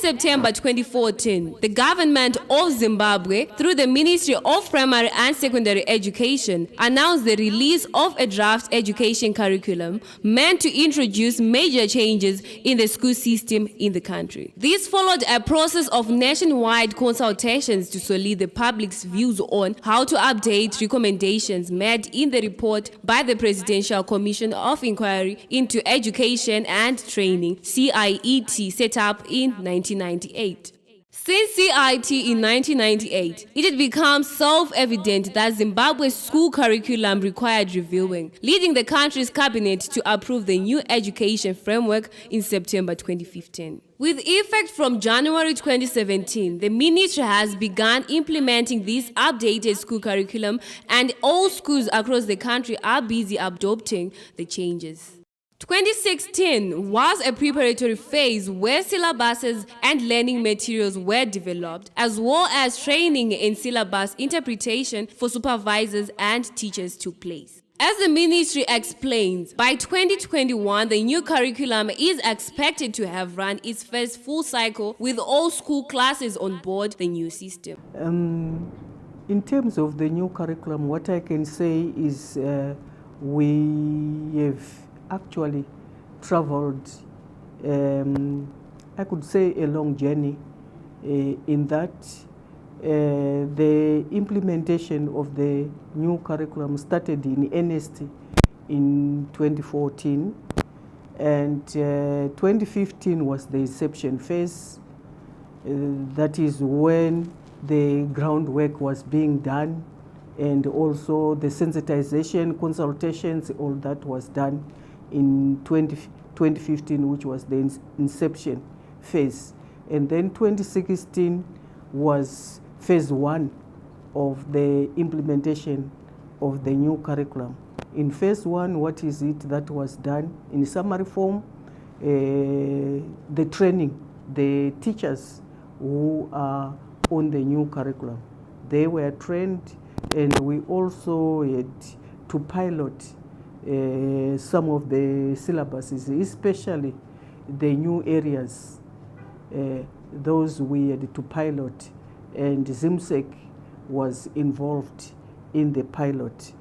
September 2014, the government of Zimbabwe, through the Ministry of Primary and Secondary Education, announced the release of a draft education curriculum meant to introduce major changes in the school system in the country. This followed a process of nationwide consultations to solidify the public's views on how to update recommendations made in the report by the Presidential Commission of Inquiry into Education and Training, CIET, set up in 1998. Since CIT in 1998, it had become self-evident that Zimbabwe's school curriculum required reviewing, leading the country's cabinet to approve the new education framework in September 2015. With effect from January 2017, the ministry has begun implementing this updated school curriculum, and all schools across the country are busy adopting the changes. 2016 was a preparatory phase where syllabuses and learning materials were developed, as well as training in syllabus interpretation for supervisors and teachers took place. As the ministry explains, by 2021, the new curriculum is expected to have run its first full cycle with all school classes on board the new system. In terms of the new curriculum, what I can say is we have actually traveled, I could say, a long journey in that the implementation of the new curriculum started in earnest in 2014, and 2015 was the inception phase. That is when the groundwork was being done, and also the sensitization, consultations, all that was done in 2015, which was the inception phase. And then 2016 was phase one of the implementation of the new curriculum. In phase one, what is it that was done? In summary form, the training, the teachers who are on the new curriculum, they were trained, and we also had to pilot some of the syllabuses, especially the new areas. Those we had to pilot, and ZIMSEC was involved in the pilot.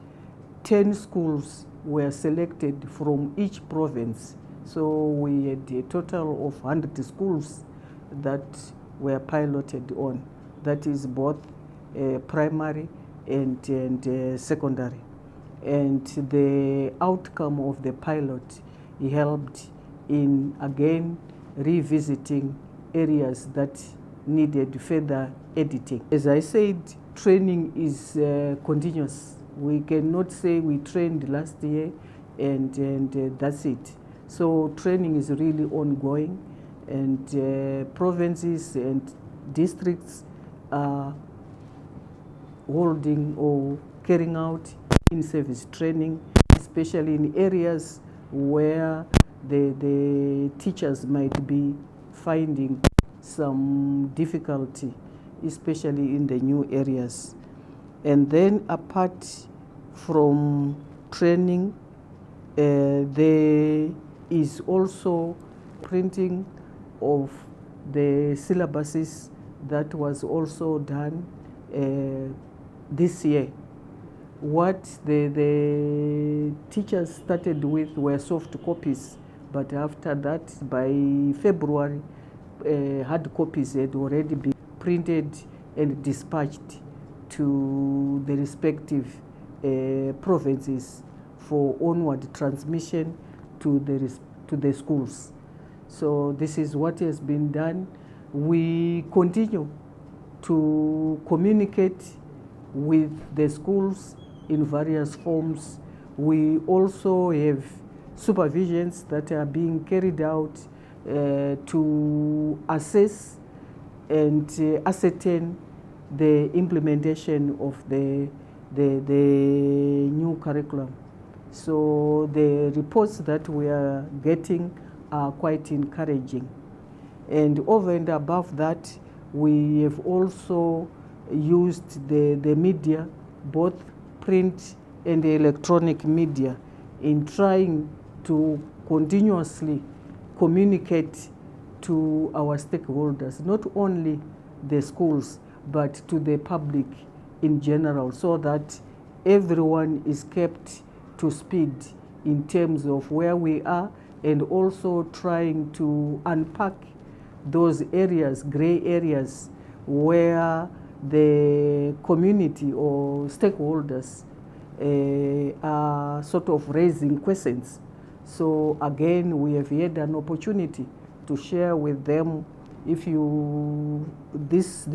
10 schools were selected from each province, so we had a total of 100 schools that were piloted on. That is both primary and secondary. And the outcome of the pilot helped in, again, revisiting areas that needed further editing. As I said, training is continuous. We cannot say we trained last year and that's it. So training is really ongoing, and provinces and districts are holding or carrying out in-service training, especially in areas where the teachers might be finding some difficulty, especially in the new areas. And then apart from training, there is also printing of the syllabuses that was also done this year. What the teachers started with were soft copies, but after that, by February, hard copies had already been printed and dispatched to the respective provinces for onward transmission to the schools. So this is what has been done. We continue to communicate with the schools in various forms. We also have supervisions that are being carried out to assess and ascertain the implementation of the new curriculum. So the reports that we are getting are quite encouraging. And over and above that, we have also used the media, both print and electronic media, in trying to continuously communicate to our stakeholders, not only the schools, but to the public in general, so that everyone is kept to speed in terms of where we are, and also trying to unpack those areas, gray areas, where the community or stakeholders are sort of raising questions. So again, we have had an opportunity to share with them. If you, this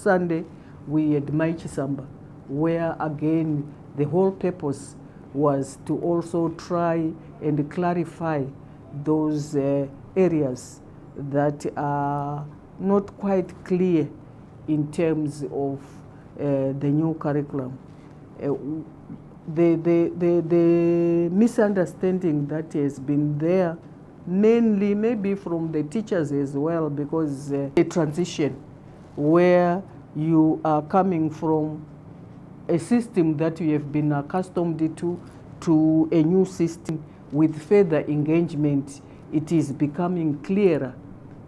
Sunday, we had Maichisamba, where again, the whole purpose was to also try and clarify those areas that are not quite clear in terms of the new curriculum. The misunderstanding that has been there, mainly maybe from the teachers as well, because a transition where you are coming from a system that you have been accustomed to a new system with further engagement, it is becoming clearer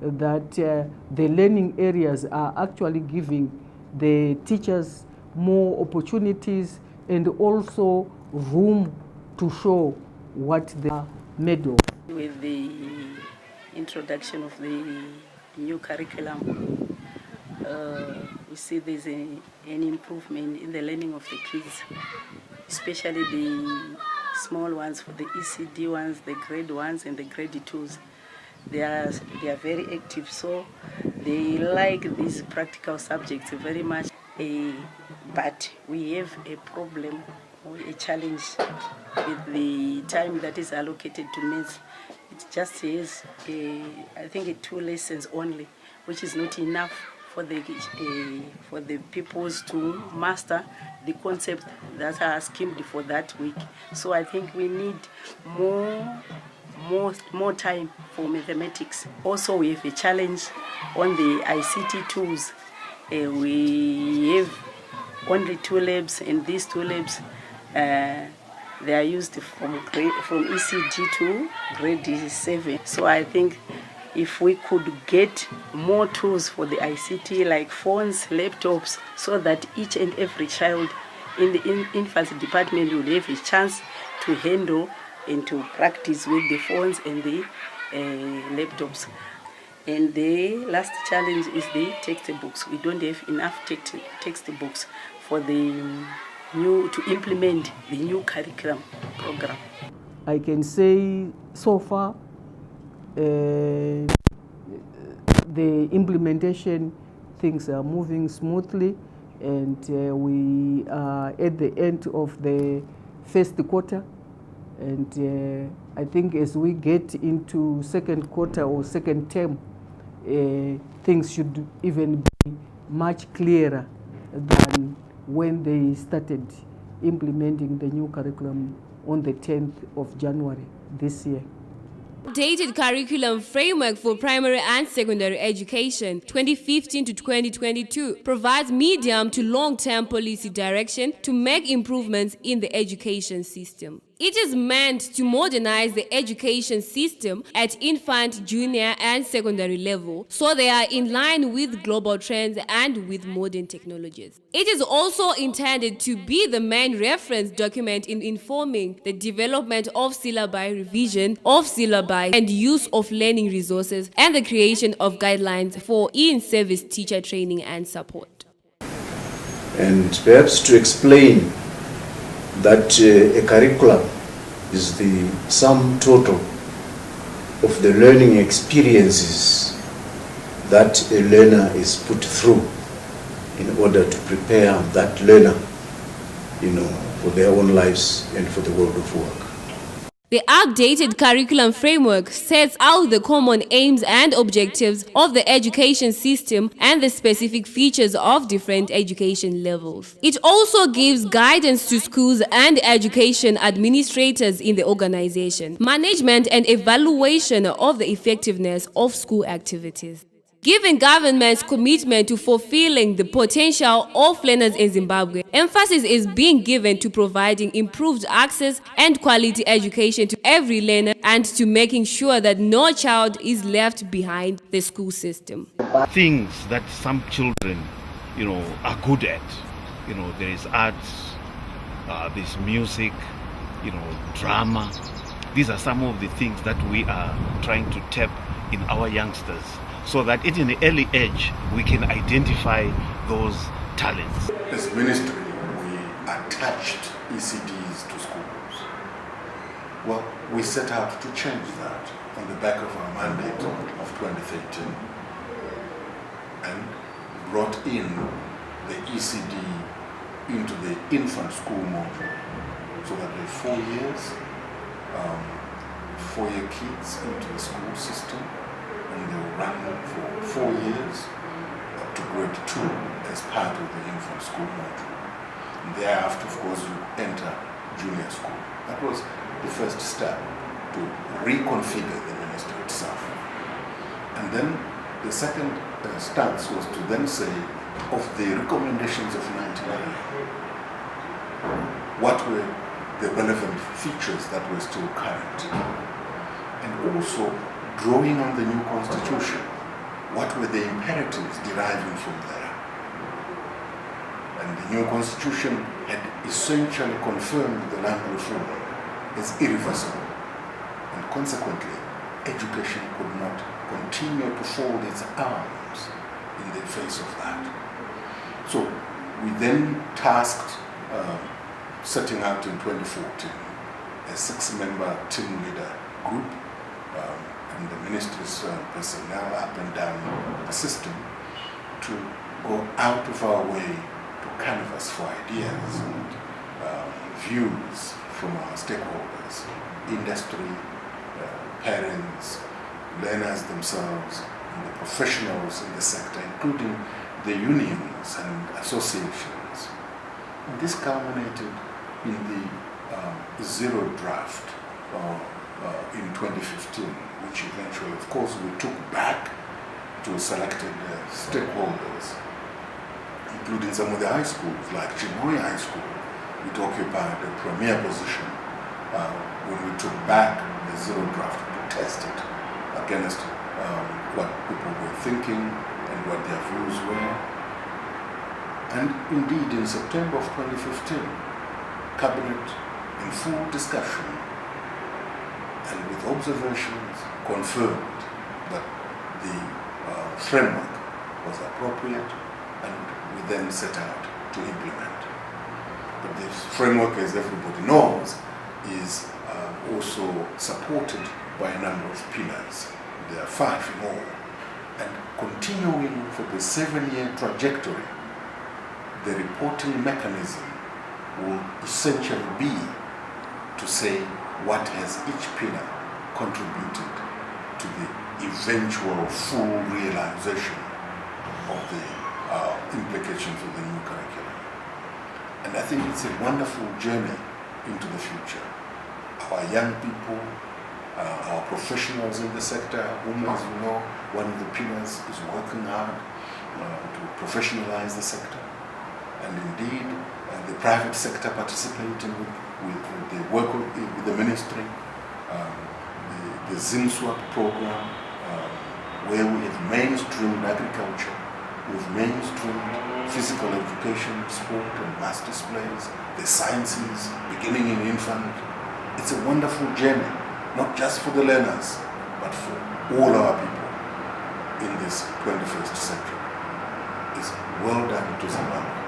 that the learning areas are actually giving the teachers more opportunities and also room to show what they are made of. With the introduction of the new curriculum, we see there's an improvement in the learning of the kids, especially the small ones, for the ECD ones, the grade 1s and the grade 2s. They are very active, so they like these practical subjects very much. But we have a problem or a challenge with the time that is allocated to maths. It just has, I think, 2 lessons only, which is not enough for the pupils to master the concepts that are skimmed for that week. So I think we need more time for mathematics. Also, we have a challenge on the ICT tools. We have only 2 labs, and these 2 labs they are used from ECG to grade 7. So I think if we could get more tools for the ICT, like phones, laptops, so that each and every child in the infancy department will have a chance to handle and to practice with the phones and the laptops. And the last challenge is the textbooks. We don't have enough textbooks for to implement the new curriculum program. I can say so far the implementation, things are moving smoothly, and we are at the end of the first quarter, and I think as we get into second quarter or second term, things should even be much clearer than when they started implementing the new curriculum on the 10th of January this year. Updated Curriculum Framework for Primary and Secondary Education 2015 to 2022 provides medium to long-term policy direction to make improvements in the education system. It is meant to modernize the education system at infant, junior, and secondary level, so they are in line with global trends and with modern technologies. It is also intended to be the main reference document in informing the development of syllabi, revision of syllabi, and use of learning resources, and the creation of guidelines for in-service teacher training and support. And perhaps to explain that a curriculum is the sum total of the learning experiences that a learner is put through in order to prepare that learner, for their own lives and for the world of work. The updated curriculum framework sets out the common aims and objectives of the education system and the specific features of different education levels. It also gives guidance to schools and education administrators in the organization, management and evaluation of the effectiveness of school activities. Given government's commitment to fulfilling the potential of learners in Zimbabwe, emphasis is being given to providing improved access and quality education to every learner and to making sure that no child is left behind the school system. Things that some children, are good at. There is arts, there's music, drama. These are some of the things that we are trying to tap in our youngsters, so that at an early age we can identify those talents. As ministry, we attached ECDs to schools. Well, we set out to change that on the back of our mandate of 2013 and brought in the ECD into the infant school module, so that the 4 years, 4-year kids into the school system, and they will run for 4 years up to grade 2 as part of the infant school module. And thereafter, of course, you enter junior school. That was the first step to reconfigure the ministry itself. And then the second stance was to then say, of the recommendations of 99, what were the relevant features that were still current? And also, drawing on the new constitution, what were the imperatives deriving from there? And the new constitution had essentially confirmed the land reform as irreversible, and consequently, education could not continue to fold its arms in the face of that. So we then tasked setting out in 2014 a 6-member team leader group and the ministry's personnel up and down the system to go out of our way to canvass for ideas and views from our stakeholders, industry, parents, learners themselves, and the professionals in the sector, including the unions and associations. And this culminated in the zero draft in 2015, which eventually, of course, we took back to selected stakeholders, including some of the high schools, like Zimbabwe High School, which occupied a premier position when we took back the zero draft to test it against what people were thinking and what their views were. And indeed, in September of 2015, Cabinet, in full discussion and with observations, confirmed that the framework was appropriate, and we then set out to implement. But this framework, as everybody knows, is also supported by a number of pillars. There are 5 in all. And continuing for the 7-year trajectory, the reporting mechanism will essentially be to say what has each pillar contributed to the eventual full realization of the implications of the new curriculum. And I think it's a wonderful journey into the future. Our young people, our professionals in the sector, whom, as you know, one of the pillars is working hard to professionalize the sector. And indeed, the private sector participating with the work with the ministry, the ZimSwap program, where we have mainstreamed agriculture, we've mainstreamed physical education, sport and mass displays, the sciences, beginning in infant. It's a wonderful journey, not just for the learners, but for all our people in this 21st century. It's well done to Zimbabwe.